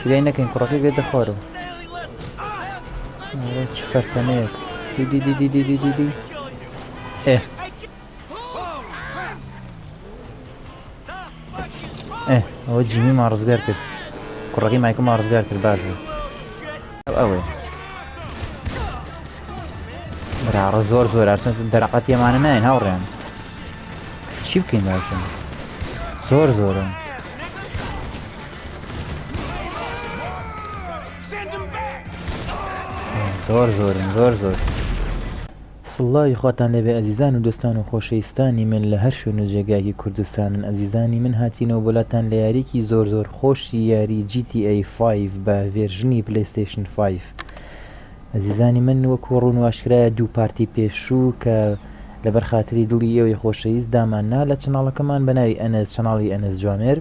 لای نەکەین کوڕەکەی بێت دەخوارەوە چ فەرتەنەیەک دی ئێ ئەوە جیمی ماڕزگار کرد کوڕەکەی مایکل ماڕزگار کرد باش بوو ئەوێ براڕە زۆر ئەرچەند دەرەقەت ئێمانە ناین هاوڕێیان چی بکەین باشن زۆرە زۆر سڵاوی خواتان لەبێ ئەزیزان و دۆستان و خۆشەویستانی من لە هەر شوێن و جێگایەکی کوردستانن ئەزیزانی من هاتینەوە بۆلاتان لە یاریکی زۆر خۆشی یاری GTA 5 بە ڤێرژنی پلەیستێشن 5 ئەزیزانی من وەکو ڕوون و ئاشکرایە دوو پارتی پێشوو کە لەبەر خاتری دڵی ئێوەی خۆشەویست داماننا لە چناڵەکەمان بەناوی ئەنەس چناڵی ئەنەس جوامێر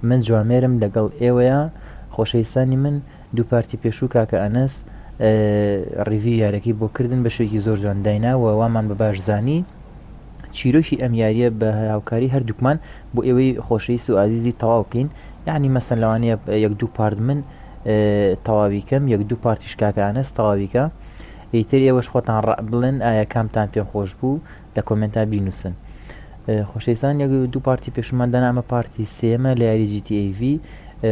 من جوامێرم لەگەڵ ئێوەیە خۆشەویستانی من دوو پارتی پێشوو کاکە ئەنەس ڕیڤی یارەکەی بۆ کردن بە شوێکی زۆر جوان دایناوە وامان بە باشزانی چیرۆکی ئەم یاریە بە هاوکاری هەردووکمان بۆ ئێوەی خۆشەویست و ئازیزی تەواو بکەین یعنی مەسەن لەوانەیە یەک دوو پارت من تەواویکەم یەک دوو پارتیش کاکە ئەنەس تەواویکە ئیتر ئێوەش خۆتان ڕ بڵێن ئایا کامتان پێ خۆش بوو لە کۆمنتا بینووسن خۆشەویستان یەک دوو پارتی پێشمان دانا ئەمە پارتی سێمە لە یاری GTA V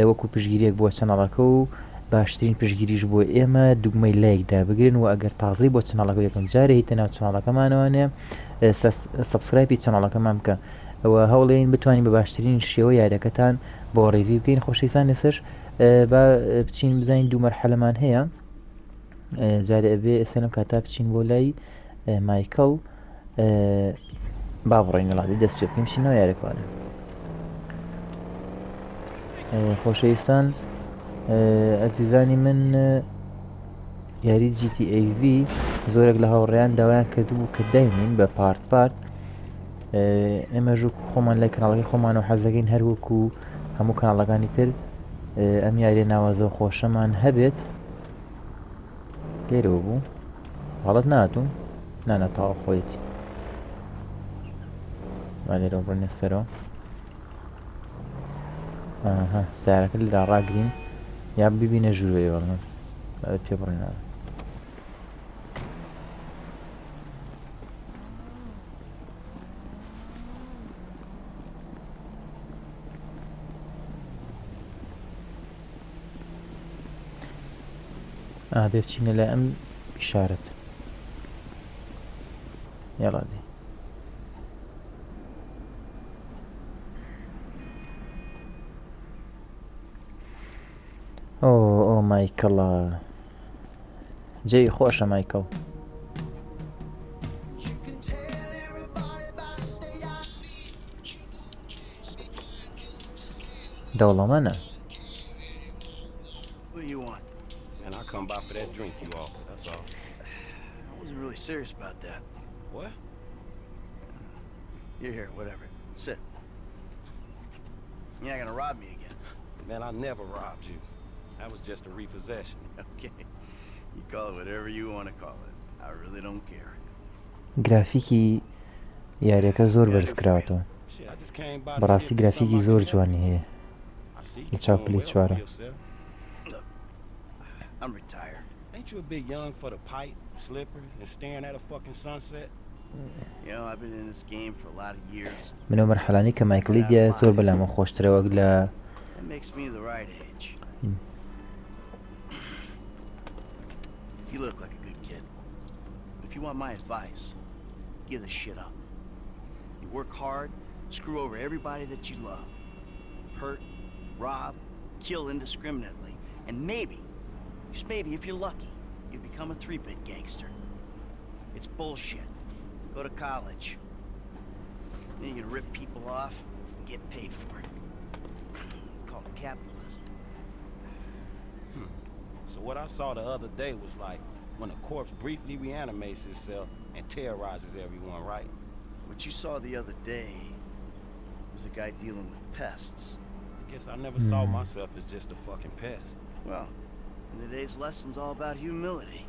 وەکو پشگیریەک بۆ چەنەڵەکە و باشترین پشگیریش بۆ ئێمە دوگمەی لایکدا بگرن و ئەگەر تازەی بۆ چناڵەکە یەکەم جارە هیتە ناو چناڵەکەمانەوەنێ سەبسکرایبی چناڵەکەمان بکە ئەوە هەوڵێن بتوانین بە باشترین شێوە یاریەکەتان بۆ ڕێوی بکەین خۆشەویستان لەسەر بچین بزانین دوو مەرحەلەمان هەیە جارە ئەبێ ئێستا لەم کاتا بچین بۆ لای مایکل با بڕێین وڵاتی دەست پێ بکەین بچینەوە یارێکوانە خۆشەویستان ئەزیزانی من یاری GTA V زۆرێک لە هاوڕێیان داوایان کردبوو کە داینین بە پارت ئێمە ژوو خۆمان لای کەناڵەکەی خۆمان و حەزەکەین هەروەکو هەموو کەناڵەکانی تر ئەم یاریە ناوازە خۆشەمان هەبێت لێرەوە بوو غەڵەت ناتوو نانەتەواو خۆیەتی با لێرەوە بڕێنە سەرەوە سیارەکە لێرا ڕاگرین یا ببینە ژوورەوەی وەڵمە پێ بڕێنەوە بێ بچینە لای ئەم ئیشارەت یاڵا دێ ئۆ مایکڵە جێی خۆشە مایکڵ دەوڵەمەنە Come by for that drink you offered, that's all. I wasn't really serious about that. What? You're here, whatever. Sit. You're not gonna rob me again. Man, I never robbed you. That was just a repossession. Okay. You call it whatever you want to call it. I really don't care. گرافیکی یاریەکە زۆر بەرزکراوەتەوە بەڕاستی گرافیکی زۆر جوانی هەیە لە چاوپلی چوارە I'm retired. Ain't you a bit young for the pipe, slippers, and staring at a fucking sunset? You know, I've been in this game for a lot of years. منو مرحلانی کە مایکلی دیە زۆر بەلامە خۆشترە وەک لە That makes me the right age. You look like a good kid. If you want my advice, give this shit up. You work hard, screw over everybody that you love. Hurt, rob, kill indiscriminately, and maybe, just maybe if you're lucky, you become a 3-bit gangster. It's bullshit. Go to college. Then you can rip people off and get paid for it. It's called capitalism. So what I saw the other day was like when a corpse briefly reanimates itself and terrorizes everyone, right? What you saw the other day was a guy dealing with pests. I guess I never saw myself as just a fucking pest. Well, today's lesson's all about humility.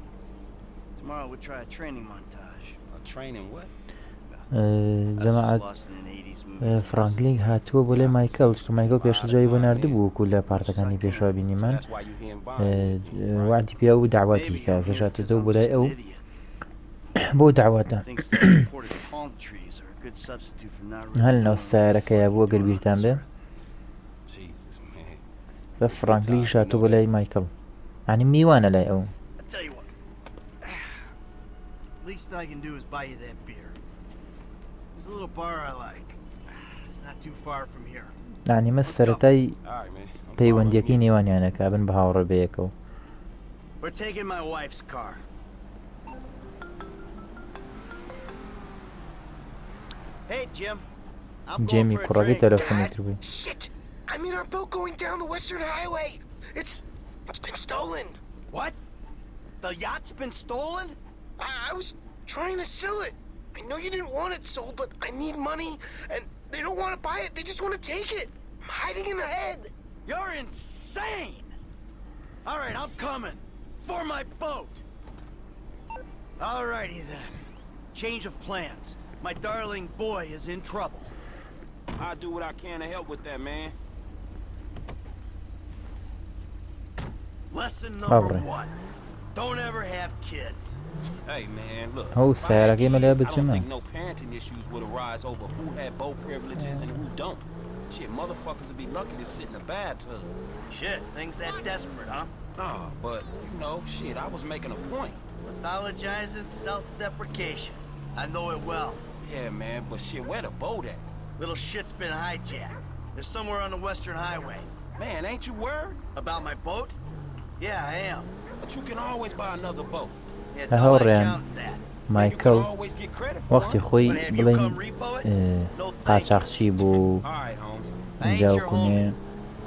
Tomorrow we'll try a training montage. A training what? جەماعەت these movies. فرانکلین هاتووە بۆ لێ مایکل چکە مایکل پێش جوایی بۆ ناردبوو وەکو لە پارتەکانی پێشوا بینیمان That's why you hear him buying. وعدی پیا و داواتی Maybe کە I'm زەژاتەوە بۆ just لای ئەو an idiot. بۆ داواتە Thinks that imported palm trees are a good substitute for not really هەل ناو knowing سایارەکەیە بووە what's گەر going on بیرتان this بێ earth. Jesus, man. بە فرانکلی هاتووە بۆ لای مایکل ینی میوانە لای ئەو I tell you what. Least I can do is buy you that beer. There's a little bar I like. It's not too far from here. ینی مە سەرەتای All right, man. I'm پەیوەندیەکەی following you. نێوانیانەکە بن بە هاوڕێ بەیەکەوە We're taking my wife's car. Hey, Jim. I'm going جێمی for a کوڕەکەی drink. تەلەفۆنی تر بووی Shit! I'm in our boat going down the Western Highway. It's been stolen. What? The yacht's been stolen? I was trying to sell it. I know you didn't want it sold, but I need money, and they don't want to buy it. They just want to take it. I'm hiding in the head. You're insane! All right, I'm coming. For my boat! Alrighty then. Change of plans. My darling boy is in trouble. I'll do what I can to help with that, man. Lesson number Lovely. 1. Don't ever have kids. Hey, man, look. Oh, if I Sarah, had give me kids, that I don't bitch, think no parenting issues would arise over who had boat privileges and who don't. Shit, motherfuckers would be lucky to sit in a bathtub. Shit, things that desperate, huh? Nah, but, you know, shit, I was making a point. Pathologizing self-deprecation. I know it well. Yeah, man, but shit, where the boat at? Little shit's been hijacked. They're somewhere on the Western Highway. Man, ain't you worried? About my boat? Yeah, I am. But you can always buy another boat. Yeah, I tell my ran. accountant that. And you can مایکل always get credit for وەختی it. خۆی But have you بڵین come repo it? No, thank you. قاچاقچی بوو All right, homie. I ain't جاو your کوونێ homie.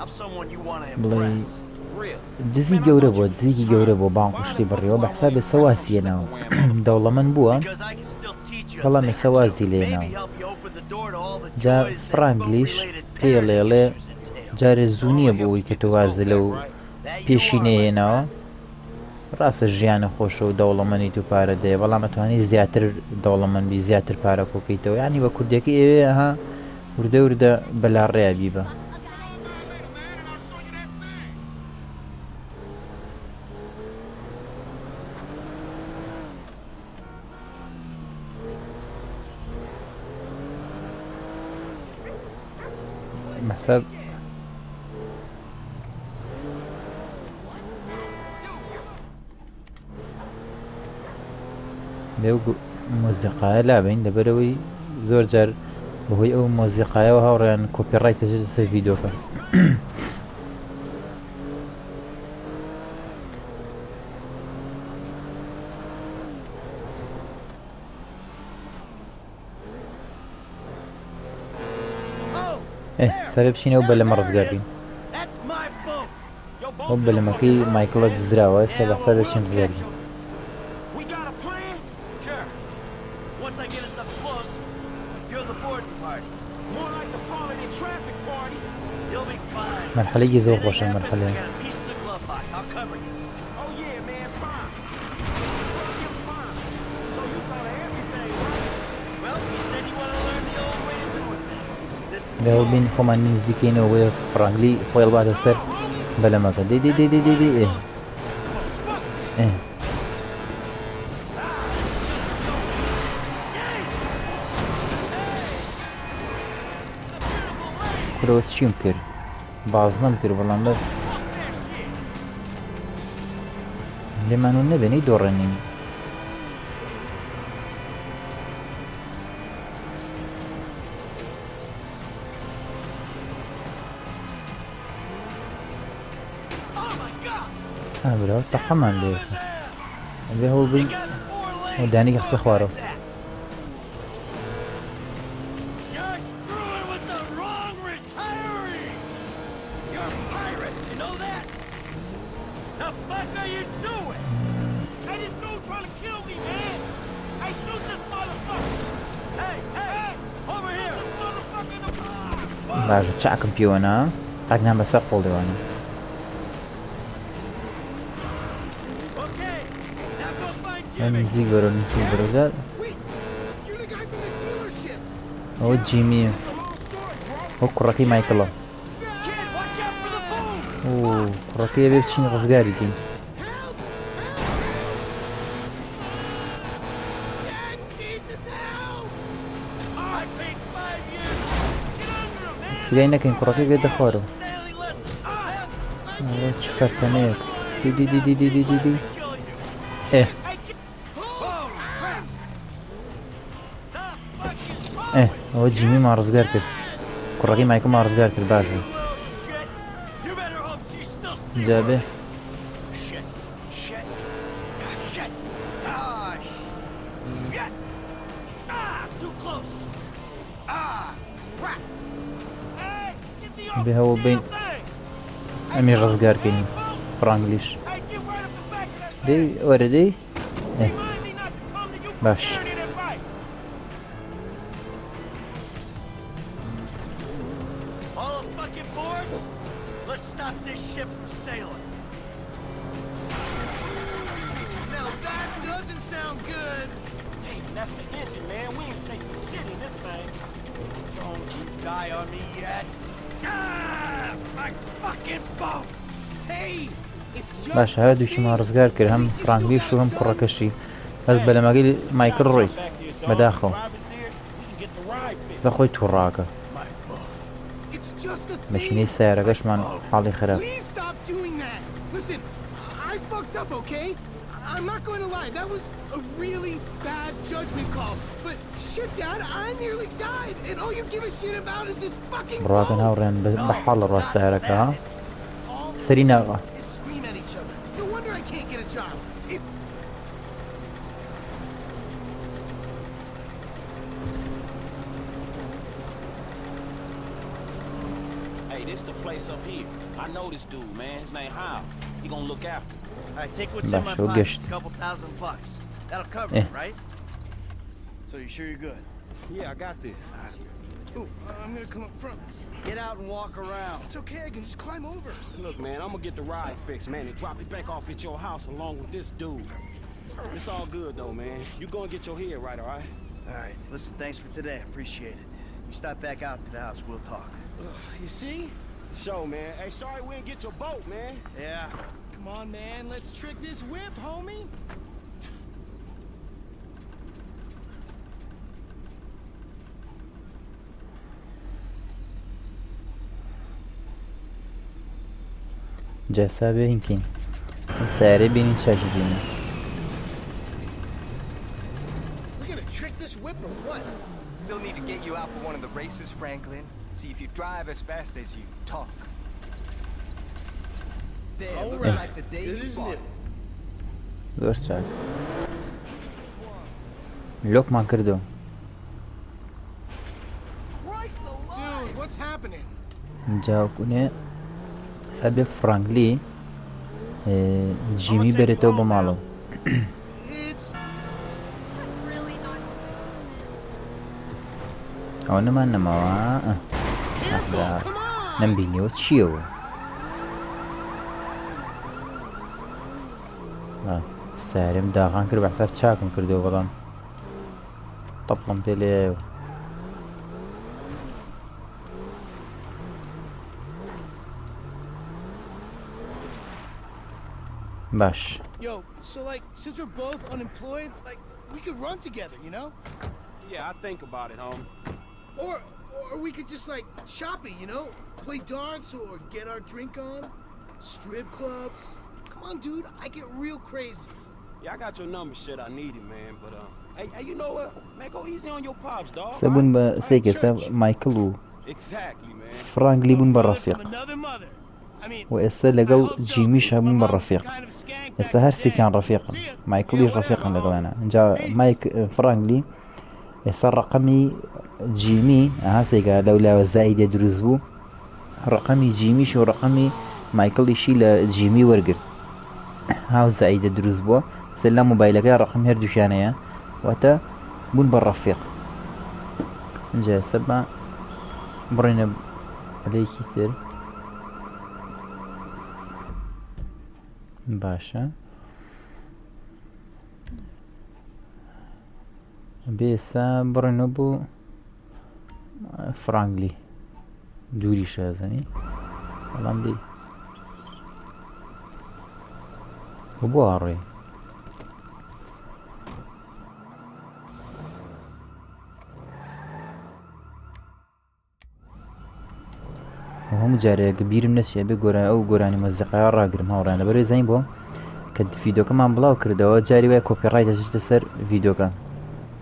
I'm someone you want to بڵێ impress. Real. دزی گەورە بووە دزیکی گەورە بۆ بانقشتی بڕیەوە بە حسابێ سەواسیەنەوە دەوڵەمەند بووە Because I can still teach you a بەڵام thing or سەوازی two. لێناوە Maybe help you open the door to all the جا joys that فرانگلیش boat-related پێ لێڵێ parenting issues entail. جارێ زوو نییە بۆ ئەوی کە تو وازە لەو That you are, my پێشینەیەنەوە friend. ڕاستە ژیانە خۆشە و دەوڵەمەنی تو پارە دێ بەڵام ئەتوانی زیاتر دەوڵەمەندی زیاتر پارە کۆکەیتەوە ینی بە کوردێکی ئێوێ ها وردە وردە بەلاڕێیا بیبە بەحساب بێو مۆزیقایە لابین لەبەرەوەی زۆر جار بەهۆی ئەو مۆزیقایەوە هاوڕێیان کۆپیڕایتە سەر ڤیدۆکە Oh, سەرێ بچینەوە بە لەمە ڕزگاردین that's my boat. Your ئەو boat's بەلەمەکەی مایکڵە دزراوە سە بە حسابێ چیم ڕزگاردین We got a plan? Sure. Once I get us up close, you're the boarding party. More like the falling in traffic party. You'll be fine. مەرحەلەیەکی زۆر Anything خۆشە happens, مەرحەلە I got a piece in the glove box. I'll cover you. Oh yeah, man, fine. Fucking fine. So you thought of everything, right? Well, you said you want to learn the old way of doing things. This is لەوە بین خۆمان نزیکەینەوە بۆیە فڕانگلی خۆی هەڵباتە سەر بەلەمەکە دێ دێ دێ دێ دێ دێ ئێ ئێ کورەوە چیم کرد بازنەم کرد بەڵام بەس لێمانون نەبێنەی دۆڕێنین Oh my God! براو تەقەمان لێ بێ هەوڵ بین Got 4 lanes. ئەو دانی قسە خوارەوە You're screwing with the wrong retiree. You're pirates, you know that? The fuck are you doing? Hey, this dude trying to kill me, man. Hey, shoot this motherfucker. Hey, hey, over here. This motherfucker in the car. باشە چاکم پیوەنا ڕاکنان بەسەر قۆڵ دێوانە Okay, now go find من Jimmy. نزیک بەرەو نزیک بەرەوزار Wait, you're the guy from the dealership. ئەوە جیمیە It's a long وەک کوڕەکەی مایکڵە. کوڕەکەی بێ بچین ڕزگاری دین. سگای نەکەین کوڕەکەی بێت دەخوارەوە. چ فەرتەنەیەک دی ئەوە جیمی ماڕزگار کرد. کوڕەکەی مایکڵ ماڕزگار کرد. باش بوو جابێ بێ هەوە بین ئەمی ڕزگارکەین. فڕانگلیش دەی وەرە دەی باش. That's the engine, man. We ain't taking shit in this thing. Don't you die on me yet. My fucking boat. Hey, it's just باش هەردووکی ماڕزگار کرد هەم فرانگلیش و هەم کوڕەکەشی. هەست بە لەمەگەی مایکل ڕۆی بەداخەوە زە خۆی تووڕاکە مەشینەی سیارەکەشمان حاڵی خراپ. I'm not going to lie, that was a really bad judgment call. But shit, Dad, I nearly died, and all you give a shit about is this fucking boat. بڕاکەن هاوڕێن بەحاڵ ڕاست سیارەکە ها سەری ناوە. Scream at each other. No wonder I can't get a job. Hey, this the place up here. I know this dude, man. His name Hal. He gonna look after me. Alright, take what's in my pocket. A couple $1,000. That'll cover it, right? So you sure you're good? Yeah, I got this. Ooh, I'm gonna come up front. Get out and walk around. It's okay, I can just climb over. Look, man, I'm gonna get the ride fixed, man, and drop it back off at your house along with this dude. It's all good, though, man. You gonna get your head right, all right? Alright, listen, thanks for today. I appreciate it. You stop back out to the house, we'll talk. You see? Show, man. Hey, sorry we didn't get your boat, man. Yeah. Come on, man, let's trick this whip, homie. جاسا بینکین سیاره بینین چاکی بینین. We're gonna trick this whip or what? Still need to get you out for one of the races, Franklin. See if you drive as fast as you talk. There, looks like the day you bought it. زۆر چاک لۆکمان کردو. Dude, what's happening? جاوکوونێ سابێ فرانگلی جیمی بێرێتەوە بۆ ماڵەوە. ئەوە نەمان نەماوە نەمبینیەوە چییەوە سارم داغان کرد بەحساب چاکم کردەوە بەڵام تەپڵم پێ لێیەوە. باش Yo, so like, since we're both unemployed, like, we could run together, you know? Yeah, I think about it, homie. Or we could just like shop it, you know? Play darts or get our drink on. Strip clubs. Come on, dude, I get real crazy. Yeah, I got your number, shit. I need it, man. But hey, you know what? Man, go easy on your pops, dog. سەبوون بە سێکە مایکل و Exactly, man. فرانگلی بوون بە ڕەفیق و ئێستا لەگەڵ جیمیش هەبوون بە ڕەفیق. ئێستا هەر سێکیان ڕەفیقن. مایکلیش ڕەفیقن لەگەڵانە. اینجا فرانگلی ئێستا ڕقەمی جیمی هەستێکە لەولاوە زایدە دروست بوو. ڕقەمی جیمیش و ڕقەمی مایکڵیشی لە جیمی وەرگرت. هاو زایدە دروست بووە. سێ لە مۆبایلەکە ڕقم هەردووشیانەیە واتە بوون بە ڕەفیق. اینجا ئێستا بە بڕێنە لەیەکی تر. باشە بێ ئێستا بڕێنە بوو فرانگلی. دووری شازنی بەڵام دی بۆ ئاڕێ هەموو جارێک بیرم نەچێ بێ گۆران ئەو گۆرانی مۆزیقای ڕاگرم هاوڕان لەبەرەوەی زین بۆ کە ڤیدۆکەمان بڵاو کردەوە جاری وای کۆپیڕایت دەچێتە سەر ڤیدۆکە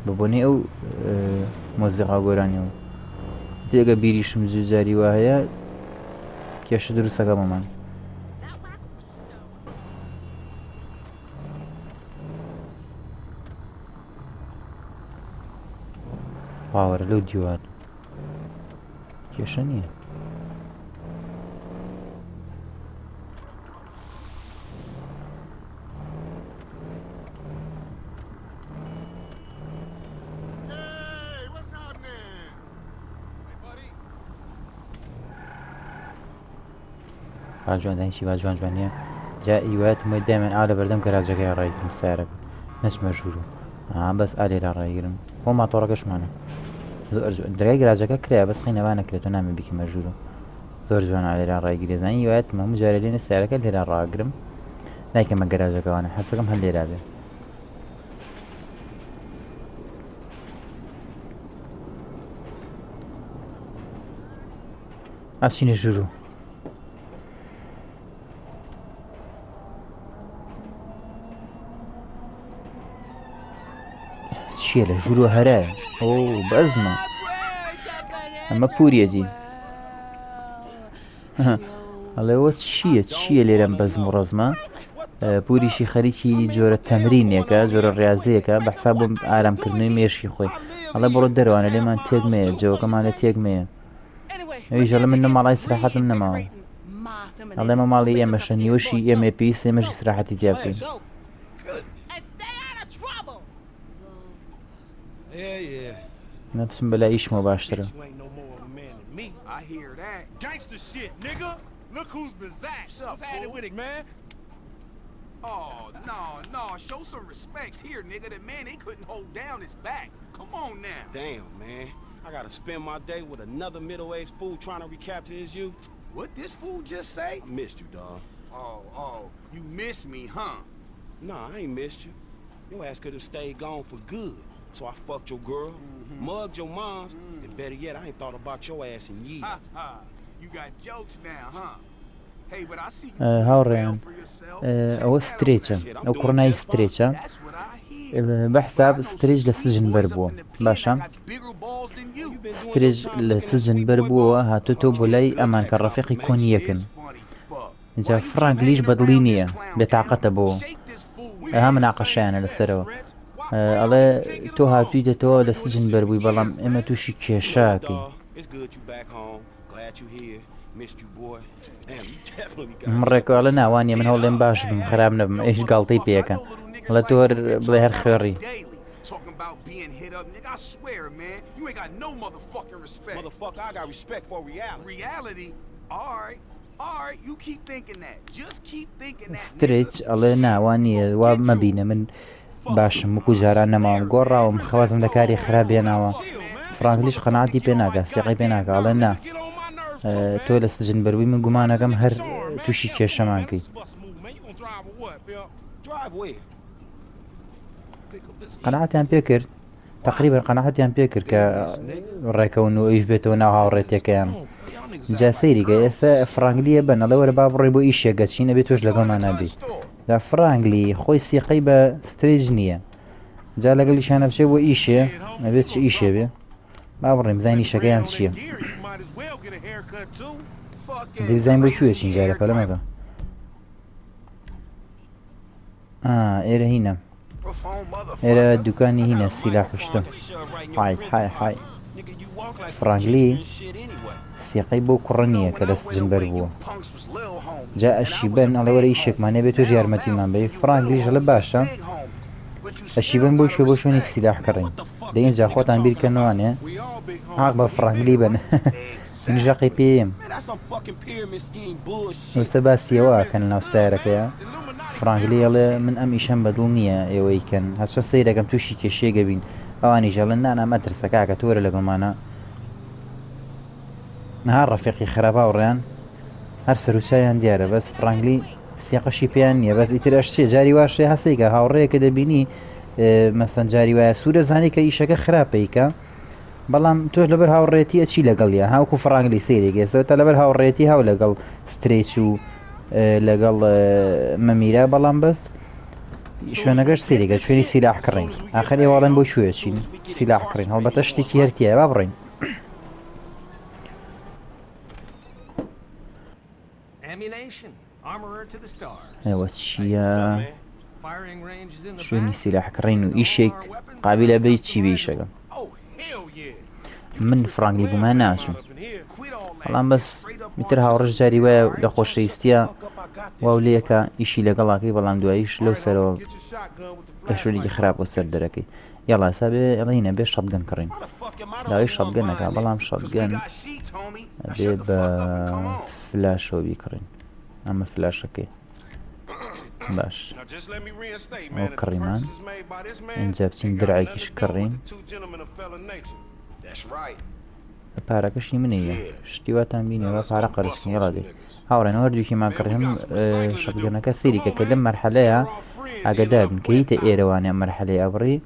بە بۆنەی ئەو مۆزیقا گۆرانیەوە تێگە بیریشم جاری وا هەیە کێشە دروستەکەمەمان باوەرە لەو دیوار کێشە نییە جوان چی جوان جوانیە جا ئیوات مە دایمەن ئا لە بەردەم گەراجەکەی ڕایگرم سیارەکە نەچمە ژوور و بەس ئا لێرە ڕایگرم بۆ ماتۆڕەکەشمانە دەرگای گەراجەکە کرا بەس خەینەوە نەکرێت و نامێ بیکەمە ژوور و زۆر جوان ئا لێرە ڕایگیری زانی ئیوات هەموو جارە لێنە سیارەکە لێرە ڕاگرم نایکەمە گەراجەکەوانە حەسەکەم هەر لێرا بێ ئاچینە ژوور چییە لە ژوور و هەرایە ئەو بەزمە ئەمە پوریەتی ئەڵێەوە چییە لێرەم بەزم و ڕەزمە پوریشی خەریکی جۆرە تەمرینێکە جۆرە ڕاضەیەکە بەحساب بۆ ئارامکردنەوەی مێشکی خۆی ئەڵێ بڕۆ دەروانە لێمان تێکمەیە جەوەکەمان لە تێکمەیە ئەویش ئەڵێ من ماڵای سراحەتم نەماوە ئەڵێمە ماڵی ئێمەشە نیوەشی ئێمە پێویست ئێمەشی سراحەتی تیا بکەین نەپسم بەلای ئیشمەوە باشترە I hear that. Gangsta shit, nigga. Look who's back. What's up, fool? Man? Oh, no. Show some respect here, nigga. The man, they couldn't hold down his back. Come on now. Damn, man. I gotta spend my day with another middle-aged fool trying to recapture his youth. What this fool just say? I missed you, dawg. Oh, you missed me, huh? Nah, I ain't missed you. Your ass could have stayed gone for good. So I fucked your girl, mugged your moms, and better yet, I ain't thought about your ass in years. You got jokes now, huh? Hey, but I see you هاوڕێیان ئەوە سترێچە ئەو کوڕنای سترێچە بەحساب سترێج لە سجن بەر بووە باشە سترێج لە سجن بەر بووەوە هاتوتەوە بۆ لای ئەمان کە ڕەفیقی کۆنیەکن اینجا فرانکلیش بەدڵی نییە بێتاقەتە بۆ ئەها مناقەشیانە لەسەرەوە ئەڵێ تۆ هاتووی دێتەوە لە سجن بەربووی بەڵام ئێمە تووشی کێشاکەی ڕێکواڵە ناوانیە من هەوڵێم باش بم خراب نەبم ئەیش گاڵتەی پێەکەنڵە تۆ بڵێ هەر خێڕی سترێچ ئەڵێ ناوانیە وا مەبینە من باشم وەکو جاران نەماوم گۆڕاوم خەوازم لە کاری خراپێناوە فرانکلیش قەناعەتی پێ ناکە سێقی پێ ناکە ئەڵێ نا تۆ لە سجن بەرووی من گومانەکەم هەر تووشی کێشەمانکەی قەناعەتیان پێ کرد تقریبا قەناعەتیان پێ کرد کە ڕێکەون و ئەویش بێتەوە ناو هاوڕێتیەکەیان جا سەیریگە ئێستا فرانکلیە بەن ئەڵێ وەرە با بڕێ بۆ ئیشێگە چینە بێت تۆش لەگەڵمان نابی دا فرانکلی خۆی سیقەی بە سترێج نییە جا لەگەڵیشانە بچێ بۆ ئیشێ نەبێت چ ئیشێ بێ با بڕێم زانی شەکەیان چییە دەیزانین بۆ کوێ چین جارە پەلەمەکە ئێرە هینە ئێرە دوکانی هینە سیلا خوشتە های فرانکلی سیقەی بۆ کوڕە نییە کە لە سجن بەر بووە جا ئەشیبەن ئەڵێ وەرە ئیشێکمانێ بێت تۆش یارمەتیمان بێ فرانکلیش لە باشە ئەشیبەن بۆ شوێ بۆ شوێنی سیلاح کڕین دەین جا خۆتان بیرکەنەوانێ عاق بە فرانکلی بن نژەقی پێم وستە باسیەوە کەن ناو سایرەکەیە فرانکلی ئەڵێ من ئەم ئیشەم بەدڵ نییە ئێوەیکەن هەچە سەیرەکەم تووشی کێشێگە بین ئەوانی ژەڵن نانا مەترسە کاکە تۆرە لەگەڵمانە نهار ڕەفیقی خراپە وڕیان هەر سەرچایان دیارە بەس فرانگلی سیاقەشی پێیان نییە بەس ئیتر ئەشتێ جاری واشێ هەسەیکە هاوڕەیەکە دەبینی مەسەن جاری وایە سوورە زانی کە ئیشەکە خراپەیکە بەڵام تۆش لەبەر هاوڕێتی ئەچی لەگەڵیە هاوکو فرانگلی سێرێکێسەوە لەبەر هاوڕێتی هاو لەگەڵ سترێچ و لەگەڵ مەمیرە بەڵام بەس شوێنەگەشت سێرێکە شوێنی سیلاح کڕین ئاخر ێواڵەن بۆ شوێ چین سیلاح کڕین هەڵبەتە شتێکی هەرتیە با بڕین ئەوە چییە شوێنی سیلاح کڕین و ئیشێک قابلە بێ چی بێیشەکە من فرانگلی بوومان ناچوو بەڵام بەس میتر هاوڕژ جاری وایە لە خۆشەویستیە واولەیەکە ئیشی لەگەڵاکەی بەڵام دواییش لەو سەرەوە لە شوێنێکی خراپ بۆ سەر دەرەکەی یاڵا ئێستا بێ ئەڵێنە بێ شەتگەن کڕین داوای شەتگەنەکە بەڵام شەتگەن بێ بە فلاشەوە بیکڕین ئەمە فلاشەکەی باش ئەو کڕیمان ئەنجا بچین درعێکیش کڕین پارەکەشی منەیە شتیواتان بینەوە پارە قەرسکن یاڵا دێ هاوڕێنەوە دووکیمان کڕیم شەتگەنەکە سێریکە لەم مەرحەلەیە ئاگادارن کە هیتە ئێرەوانە مەرحەلەی ئەبڕی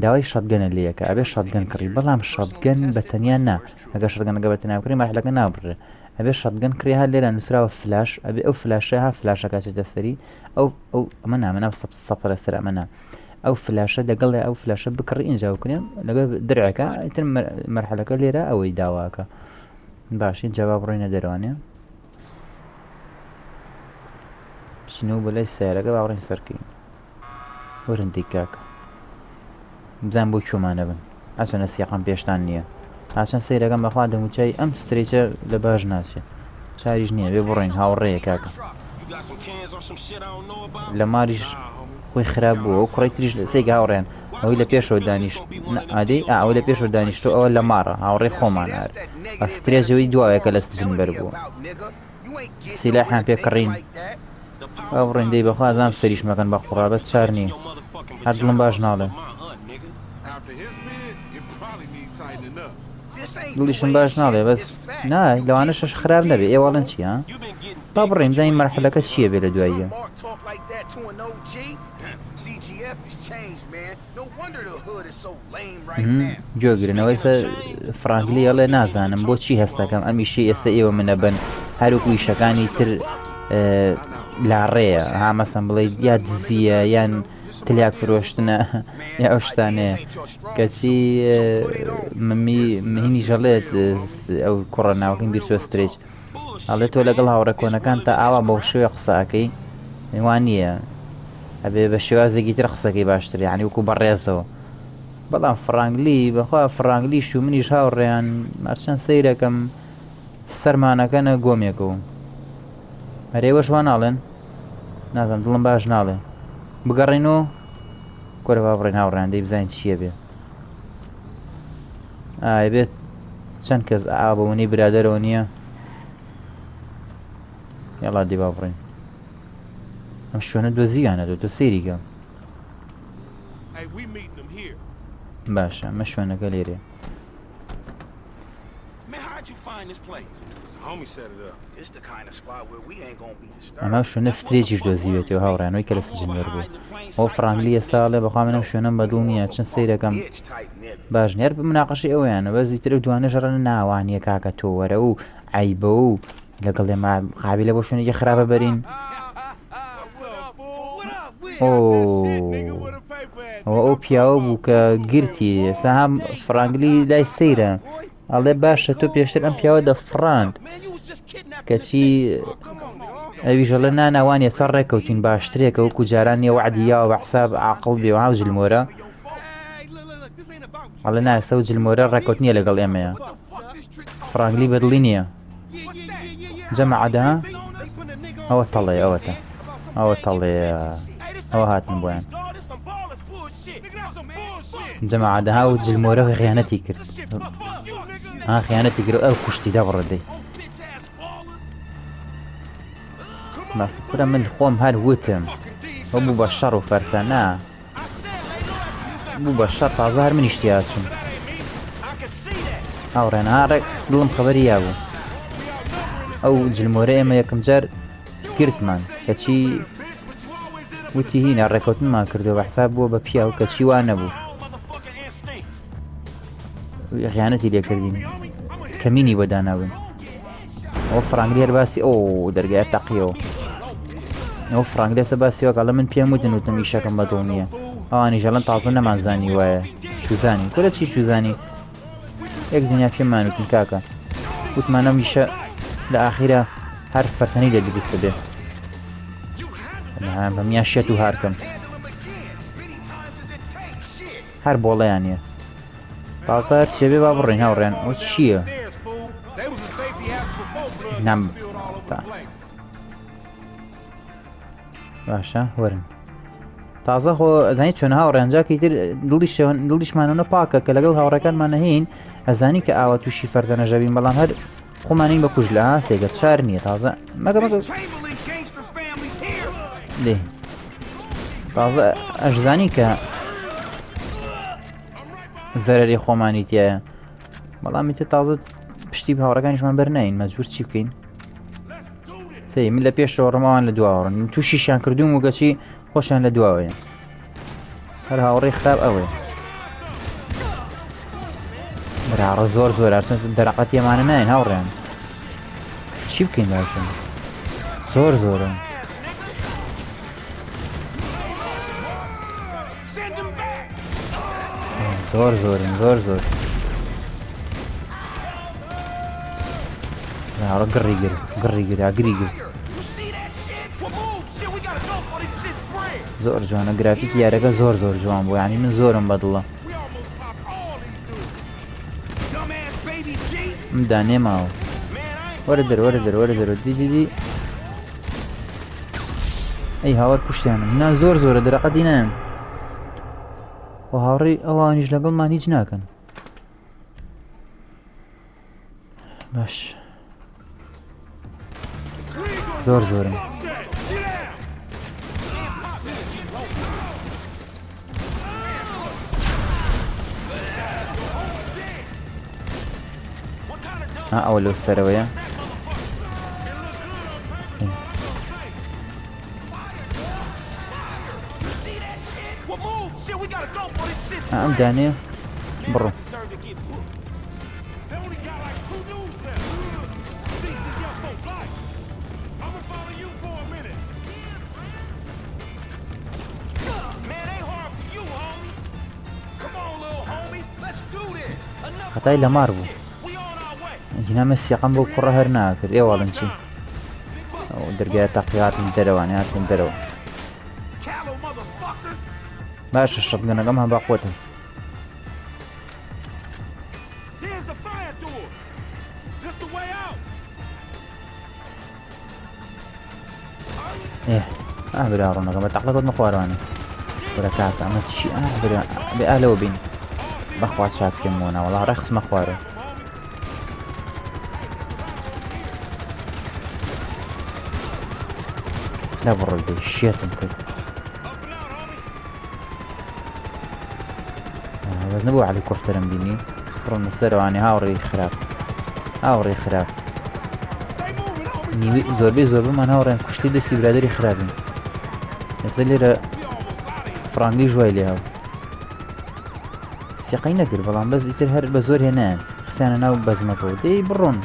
داوای شەتگەنە لەیەکە ئەبێ شەتگەن کڕی بەڵام شەتگەن بەتەنیان نا ئەگەر شەتگەنەکە بەتەنیا بکڕی مەرحەلەکە نابڕێ ئەبێ شەتگەن کڕی هەر لێرە نووسراوە فلاش ئەبێ ئەو فلاشە ها فلاشەکە چێتە سەری ئەو ئەمە نامەنا سەپەرە سەر ئەمەنا ئەو فلاشە لەگەڵ ئەو فلاشە بکڕی ئینجا بکنێم لەگەڵ درعەکە ئیتر مەرحەلەکە لێرە ئەوەی داواکە باشی جواب ڕۆینە دەروانێ بچینەوە بەلای سیارەکە باوڕین سەرکەین وەرندەی کاکە بزان بۆ چۆمانە بن ئاچەنە سیاقم پێشتان نییە هاچەند سەیرەکەم بەخوا دەموچای ئەم سترێچە لە باش ناچێت چاریش نییە بێ بڕۆین هاوڕێیە کاکە لە ماریش خۆی خراپ بووە و کوڕی تریش سێگە هاوڕێن ئەوەی لە پێشەوە دانیشت ئادەی ئەوە لە پێشەوە دانیشتۆ ئەوە لە ماڕە هاوڕێ خۆمان هەر ئەسترێجەوەی دواوەیەکە لە سجن بەربووە سیلاحیان پێکڕین ئەو ڕێندەی بەخوازام سەریش مەکەن بە قوڕا بەس چار نییە هەر دڵم باش ناڵێ دڵیشم باش ناڵێ بەس نای لەوانە شەش خراپ نەبێ ئێواڵەن چیە با بڕێین زانی مەرحەلەکە چییە بێ لە دواییە گوێگرنەوەی فرانگلی ئەڵێ نازانم بۆچی هەستەکەم ئەمیشی ئێستا ئێوە منە بن هەروکو ئیشەکانی تر لاڕێیە هامەسم بڵێ یا دزیە یان تلیاک فرۆشتنە یا ئەو شتانەیە کەچی مهینی ژەڵێت ئەو کوڕە ناوکەین بیرچۆ سترێج ئەڵێ تۆ لەگەڵ هاوڕە کۆنەکان تا ئاوا بەو شێوە قسەکەی وان نییە ئەبێ بە شێوازێکی تر قسەکەی باشتر یعنی وەکو بەڕێزەوە بەڵام فرانگلی بەخوا فرانگلیش و منیش هاوڕێیان ماچەند سەیرەکەم سەرمانەکەنە گۆمێکەوە هەرێوەش وان ناڵێن نازانم دڵم باش ناڵێ بگەڕێنەوە کۆرە با بڕێن هاوڕێیان دەی بزانین چییە بێ بێت چەند کەس ئابوونی برادەرەوە نییە یاڵا دێ با بڕێن ئەم شوێنە دۆزیانە تۆ سەیریکە باشە ئەمە شوێنەکە لێرێ ئەمە شوێنە سترێجیش دۆزیوێتەوە هاوڕێنەوەی کە لە سجنوەر بوو ئەو فرانگلیە ساڵێ بەخوا منەم شوێنەم بەدڵ نییە چەند سەیرەکەم باش نێر بمناقەشی ئەویانە بەزی تر دوانە ژەڕەنە ناوانیە کاکە تۆ وەرە و عیبە و لەگەڵ ئێمە قابلە بۆ شوێنێکی خراپە بەرین ئەو پیاوە بوو کە گرتی ئێستا هەم فرانگلی لای سەیرە ئەڵێ باشە تۆ پێشتر ئەم پیاوە دەفڕاند کەچی ئەوی ژەڵە ناناوانیە سەر ڕێکەوتین باشترێکە وەکو جاران نیە وعدیاوە بە حساب عاقڵ بێ و هاو جلمۆرە ئەڵێ ناسە و جلمۆرە ڕێکەوت نییە لەگەڵ ئێمەیە فرانگلی بەدڵی نییە جەمەعەدا ئەوە تەڵێ ئەوەتە ئەوە تەڵێ ئەوە هاتن بۆیان جەمەعەدەها و جلمۆرە خیانەتی کرد خیانەتی کرد ئەو کوشتی دەبڕدەی مەفکرە من خۆم هەر وتم ئەو بوو بە شەڕ و فەرتەنا بوو بە شەڕ تازە هەر منیشتیا چوم هاوڕێنە ڕێک دڵم خەبەری یا بوو ئەو جلمۆرە ئێمە یەکەم جار گرتمان کەچی وتی هینە ڕێکوتنمان کردو بە حساب بووە بە پیا و کەچی وان نەبوو خیانەتی لێکردین کەمینی بۆ داناون ئەو فرانگلێر باسی ئەو دەرگای تەقیەوە ئەو فرانگلێتە باسیەوە کەڵە من پێم وتن وتم ئیشەکەم بەدڵ نییە ئەوانی ژەڵەن تازە نەمانزانی وایە چوزانی کورە چی چوزانی یەک دنیا پێمان وتن کاکە وتمانە میشە لە ئاخیرە هەر فەرتەنی لێ دروستە بێ بەمیان شێت و هارکەم هەر بۆڵەیان نیە تازە هەر چێبێ با بڕێن هاوڕێن ئەو چییە نام باشە وەرن تازە خۆ ئەزانی چۆن هاوڕێنجاکەی تر دڵیشمانەوە پاکە کە لەگەڵ هاوڕەکانمانە هین ئەزانی کە ئاوە تووشی فەردەنە ژەبین بەڵام هەر خۆمانین بە کوژ لە سێگە چار نییە تازە مەگە لێ تازە ئەشزانی کە زەرەری خۆمانی تایە بەڵامی تر تازە پشتی هاوڕەکانیشمان بەرنین مەجبور چی بکەین من لە پێشەوە ڕماوان لە دواوەڕن تووشیشان کردوم و گەچی خۆشیان لە دواوەیە هەر هاوڕێی خراپ ئەوەیە براڕە زۆر زۆر ئەرچەند دەرەقەت ئێمانە ناین هاوڕێن چی بکەین باشن زۆر زۆرە زۆر زۆرن زۆر زۆر براڕە گڕی گر گڕی گر ئاگری گر زۆر جوانە گرافیکی یارەکە زۆر زۆر جوان بوو یعنی من زۆرم بەدڵە دانێ ماوە وەرە دەر وەرە دەر وەرە دەرەوە دیدی ئەی هاوەر کوشتیانم نا زۆر زۆرە دەرەقەتی نایەن و هاوڕێی ئەوانیش لەگەڵمان هیچ ناکەن باش زۆر زۆرن ئەوە لەو سەرەوەیە ئەم دانێ بڕۆ هەتای لە مار بوو هینامە سیقم بۆ کوڕە هەر ناکرد ئێواڵن چی ئەو دەرگای تەقیاتم دەرەوانێ هاتم دەرەوە باشە شەتگەنەکەم هەم باقوتم برا ڕۆنەکەم بە تەقلەکەت مەخواروانە برە کاکە ئەمە چی بێ ئالەوە بین بەخوا چاک پێم وەنا وەڵا ڕێخس مەخوارە لا بڕۆ دەی شێتم کرد بەس نەبوو عەلی کۆفتەرم بینی بڕۆمە سەرەوانی هاوڕێی خراپ هاوڕێی خراپ زۆربەی زۆربەمان هاوڕێن کوشتی دەستی برادەری خراپین ئێستا لێرە فرانگلی ژوای لێ هاو سیقەی نەکرد بەڵام بەس ئیتر هەر بە زۆر هێنایان خسیانە ناو بەزمەکەەوە دەی بڕۆن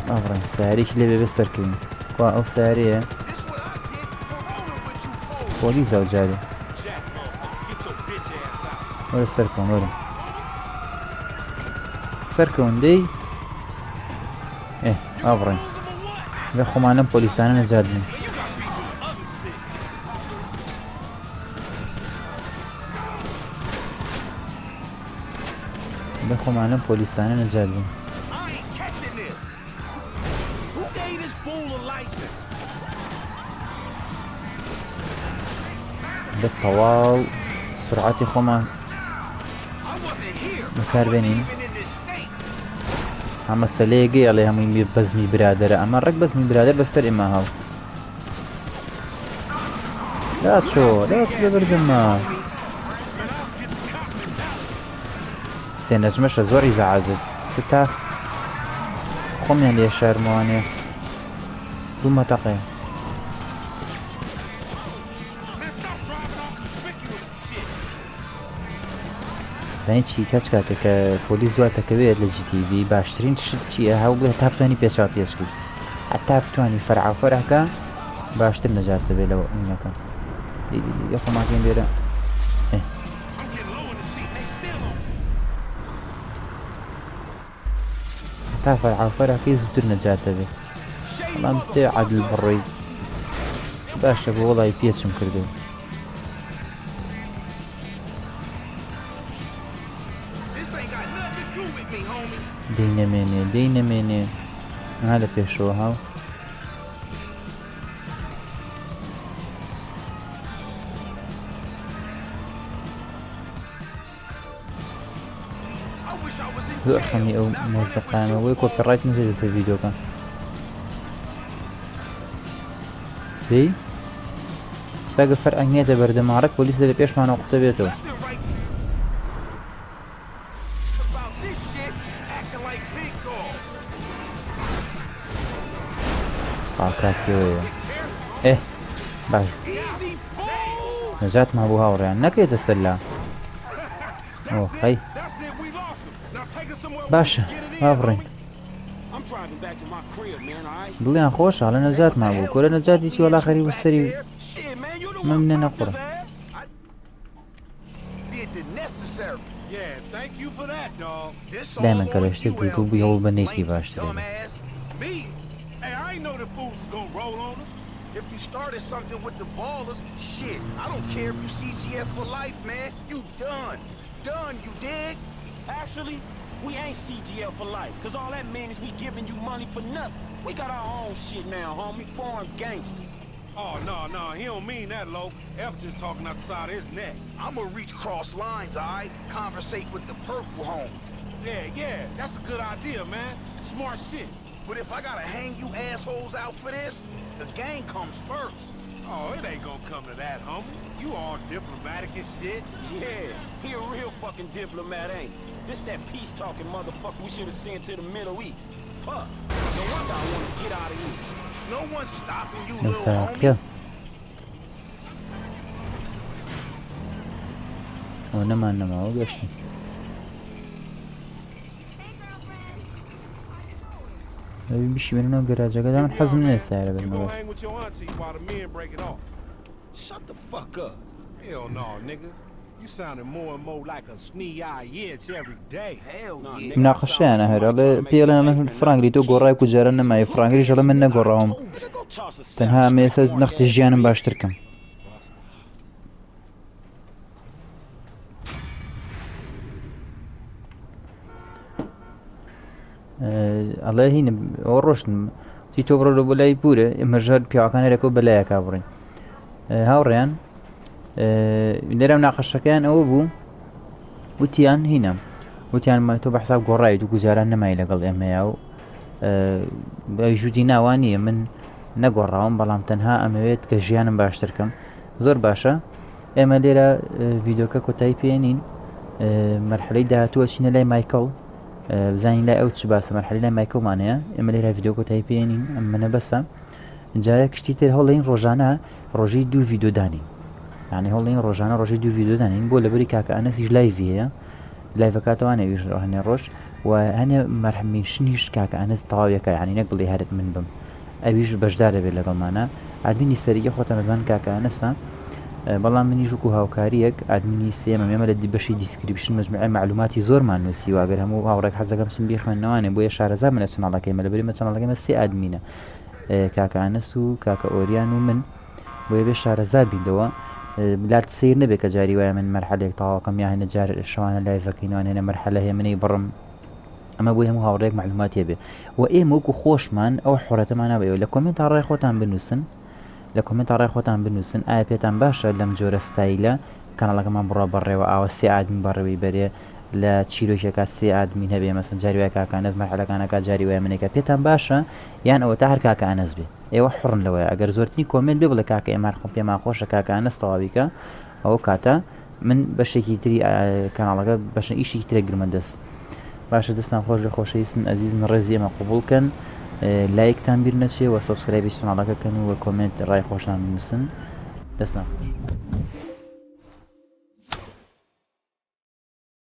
ئەڕێن سارێکی لێ بێ سەرکەین وا ئەو سارەیە پۆلی زەوجارێ وەرە سەرکەون وەرم سەرکەون دەی ئاڕێن بە خۆمانم پۆلیسانە نەجات بن بە خۆمانم پۆلیسانە نەجات بن بە تەواو سرعەتی خۆمان بەکاربێنین ئەمە سەلەیەگەی ئەڵێ هەمووی بەزمی برادەرە ئەمە ڕێک بەزمی برادەر بەسەر ئێمە هاو داچۆ لەبەردەمە سێنەجمەشە زۆری زەعازت تا خۆمیان لێ شارمەوانێ دوو مەتەقێ داین چی کەچ کاتێک کە پۆلیس دواتەکەوێت لە GTV باشترین شت چییە هەوو بڵێ تا بتوانانی پێچاو پێشکی هەتا بتوانانی فەرعافەرەکە باشتر نەجات دەبێت لەوە ئینەکە یە خۆماکەین لێرە تا فەرعافەرەکەی زووتر نەجات دەبێت بەڵام تێ عەدل بڕۆی باشە بۆ وەڵای پێچم کردو دەینەمێنێ ها لە پێشەوە هاو زۆر خەمی ئەو مۆزەقانەوەی کۆپیڕایت نەجێتە ڤیدیۆکە دەی ئەگە فەرعەنگ نێتە بەردەماڕەک پۆلیسە لە پێشمانەوە قوتە بێتەوە قاکاتیەوەیە باش نەجات مابوو هاوڕێیان نەکەێتە سەرلا خەی باشە وا بڕێین دڵیان خۆشە لە نەجات مابوو کۆرە نەجاتی چی وەڵا خەری وەسەری من منە نەقڕە لای من کە لە شتێک دوو بوویەوە بەنێکی باشترێ If you started something with the ballers, shit, I don't care if you CGF for life, man. You done. Done, you dig? Actually, we ain't CGF for life, cause all that means is we giving you money for nothing. We got our own shit now, homie. Foreign gangsters. Oh, no, he don't mean that, Lo. F just talking out the side of his neck. I'ma reach cross lines, alright? Conversate with the purple home. Yeah, that's a good idea, man. Smart shit. But if I gotta hang you assholes out for this, the gang comes first. Oh, it ain't gonna come to that, homie. You all diplomatic and shit. Yeah, he a real fucking diplomat, ain't he? This that peace-talking motherfucker we should have sent to the Middle East. Fuck. No wonder I want to get out of here. No one's stopping you, little homie. نەماوە گەشتین بشوێنەوە گەراجەکەدا من حەزم نییە سایرە بێنەوە Shut the fuck up. Hell no, nigga. You sounding more and more like a snee-eye itch every day. Hell yeah. مناقەشەیانە هەرە پێڵێن فڕانگری تۆ گۆڕای و جارە نەمای فڕانگریش هەڵە من نەگۆڕاوم تەنها ئەمێسە نەختی ژیانم باشتر کەم ئەڵێ هینە ئەوە ڕۆشتم تی تۆ بڕۆ بۆ لای پورە ئێمەژەر پیاوەکانێرەکە بەلایەکا بڕین هاوڕێیان لێرە ناقەشەکەیان ئەوە بوو وتیان هینە وتیان تۆ بەحساب گۆڕایی و گوجاران نەمای لەگەڵ ئێمەیە و ژوودی ناوانیە من نەگۆڕاوم بەڵام تەنها ئەمەوێت کە ژیانم باشتر کەم زۆر باشە ئێمە لێرە ڤیدۆکە کۆتایی پێێنین مەرحلەی داهاتووە چینە لای مایکڵ بزانین لای ئەو چ باسە مەرحلەی لای مایکڵمانەیە ئێمە لێرە ڤیدۆ کۆتایی پێێنین ئەم منە بەسە جارە کشتی تر هەڵین ڕۆژانە ڕۆژی دوو ڤیدۆدانی یعنی هەڵین ڕۆژانە ڕۆژی دوو ڤیدۆدانین بۆ لەبەری کاکە ئەنەسیش لایڤی هەیە لایڤەکاتەوانێویش هەنێ ڕۆژ و هەنێ مەرحەمیشنیش کاکە ئەنەس تەواویەکە یعنی نەک بڵێ هەرت من بم ئەویش بەشدار دەبێت لەگەڵمانە ئادمینی سەرەکیە خۆتە مەزان کاکە ئەنەسە بەڵام منیش وەکو هاوکاریەک ئادمینی سێمە ئێمە لە بەشی دیسکریپشن مەجموعەی معلوماتی زۆرمان نووسیوە ئەگەر هەموو هاوڕێک حەز دەکەم سم بیخوێنەوەوانێ بۆیە شارەزا منە چەناڵەکەی لەبەری مە چەناڵەکەمە سێ ئادمینە کاکە ئەنەس و کاکە ئۆریان و من بۆیە بێ شارەزا بیندەوە بلات سیر نەبێت کە جاری وایە من مەرحەلێک تەواوەکەم یا هێنە جار شەوانە لایڤەکەینەوە هێنە مەرحەلە هەیە منەی بڕم ئەمە بۆی هەموو هاوڕێک معلوماتیە بێ و ئێمە وەکو خۆشمان ئەو حڕەتەمان نابێت لە کۆمنت ڕای خۆتان بنووسن لە کۆمنت ڕای خۆتان بنووسن ئایا پێتان باشە لەم جۆرە ستایلە کاناڵەکەمان بڕە بەڕێوە ئاوە سێ ئادمین بەڕێوەی بەرێ لە چیرۆکێکا سێ ئادمین هەبێ مەسەن جاری وای کاکە ئەنەس مەرحەلەکانەکە جاری وای منێکە پێتان باشە یان ئەوە تا هەر کاکە ئەنەس بێ ئێوە حڕن لەوەیە ئەگەر زۆرتنی کۆمنت بێ بڵێ کاکە ئێمان پێمان خۆشە کاکە ئەنەس تەواویکە ئەو کاتە من بەشێکی تری کاناڵەکە بەشە ئیشێکی ترە گرمە دەست باشە دەستان خۆش لە خۆشەویستن ئەزیزن ڕێزی ئەمە قبولکەن لایکتان بیر نەچێ و سەبسکرایبی چناڵەکە کەن و کۆمنت ڕای خۆشان بنووسن دەستان